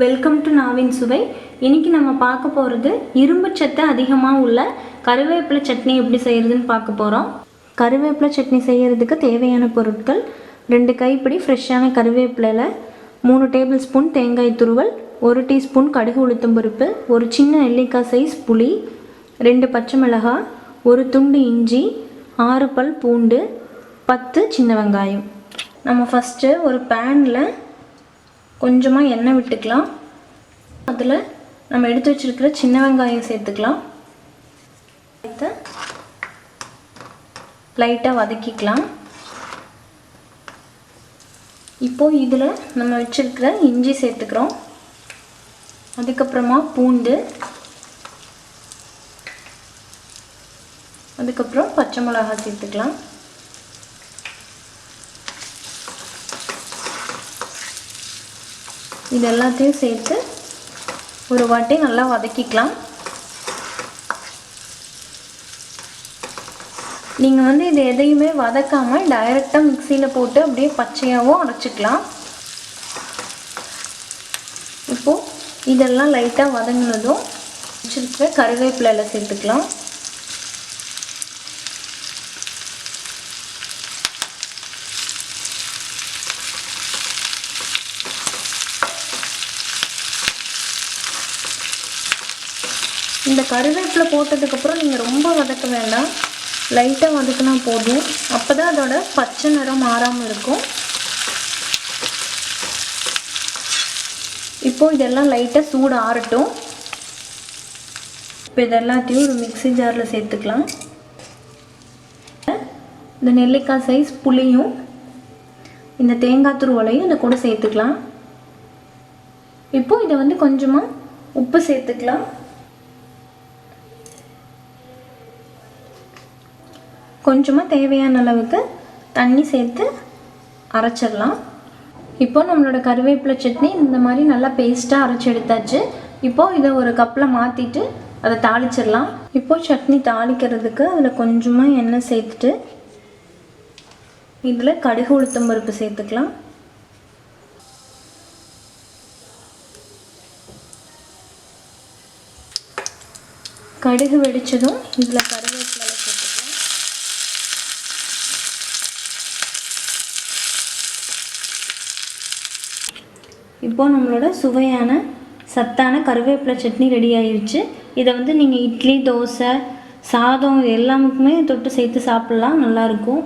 Welcome to நாவின் சுவை. இன்றைக்கி நம்ம பார்க்க போகிறது இரும்பு சத்து அதிகமாக உள்ள கருவேப்பிலை சட்னி எப்படி செய்கிறதுன்னு பார்க்க போகிறோம். கருவேப்பிலை சட்னி செய்கிறதுக்கு தேவையான பொருட்கள்: 2 கைப்பிடி ஃப்ரெஷ்ஷான கருவேப்பிலையில், 3 டேபிள் ஸ்பூன் தேங்காய் துருவல், 1 டீஸ்பூன் கடுகு உளுத்தம் பருப்பு, ஒரு சின்ன நெல்லிக்காய் சைஸ் புளி, 2 பச்சை மிளகாய், 1 துண்டு இஞ்சி, 6 பல் பூண்டு, 10 சின்ன வெங்காயம். நம்ம ஃபஸ்ட்டு ஒரு பேனில் கொஞ்சமாக எண்ணெய் விட்டுக்கலாம். அதில் நம்ம எடுத்து வச்சுருக்கிற சின்ன வெங்காயம் சேர்த்துக்கலாம். லைட்டாக வதக்கிக்கலாம். இப்போது இதில் நம்ம வச்சுருக்கிற இஞ்சி சேர்த்துக்கிறோம். அதுக்கப்புறமா பூண்டு, அதுக்கப்புறம் பச்சை மிளகாய் சேர்த்துக்கலாம். இது எல்லாத்தையும் சேர்த்து ஒரு வாட்டி நல்லா வதக்கிக்கலாம். நீங்கள் இது எதையுமே வதக்காமல் டைரெக்டாக மிக்சியில் போட்டு அப்படியே பச்சையாகவும் அரைச்சிக்கலாம். இப்போது இதெல்லாம் லைட்டாக வதங்கினதும் வச்சுருக்கிற கருவேப்பிலையில் சேர்த்துக்கலாம். இந்த கருவேப்பிலை போட்டதுக்கப்புறம் நீங்கள் ரொம்ப வதக்க வேண்டாம், லைட்டாக வதக்கினா போதும். அப்போ தான் அதோட பச்சை நிறம் மாறாமல் இருக்கும். இப்போது இதெல்லாம் லைட்டாக சூடு ஆறட்டும். இப்போ இதெல்லாத்தையும் ஒரு மிக்ஸி ஜாரில் சேர்த்துக்கலாம். இந்த நெல்லிக்காய் சைஸ் புளியும் இந்த தேங்காய் துருவலையும் இதை கூட சேர்த்துக்கலாம். இப்போது இதை கொஞ்சமாக உப்பு சேர்த்துக்கலாம். கொஞ்சமாக தேவையான அளவுக்கு தண்ணி சேர்த்து அரைச்சிடலாம். இப்போ நம்மளோட கருவேப்பிலை சட்னி இந்த மாதிரி நல்லா பேஸ்ட்டாக அரைச்சி எடுத்தாச்சு. இப்போது இதை ஒரு கப்பில் மாற்றிட்டு அதை தாளிச்சிடலாம். இப்போது சட்னி தாளிக்கிறதுக்கு அதில் கொஞ்சமாக எண்ணெய் சேர்த்துட்டு இதில் கடுகு உளுத்தம் பருப்பு சேர்த்துக்கலாம். கடுகு வெடித்ததும் இதில் கருவேப்பிலை சேர்த்துக்கலாம். இப்போது நம்மளோட சுவையான சத்தான கருவேப்பிலை சட்னி ரெடி ஆயிடுச்சு. இதை நீங்கள் இட்லி, தோசை, சாதம் எல்லாமுக்குமே தொட்டு சேர்த்து சாப்பிட்லாம், நல்லாயிருக்கும்.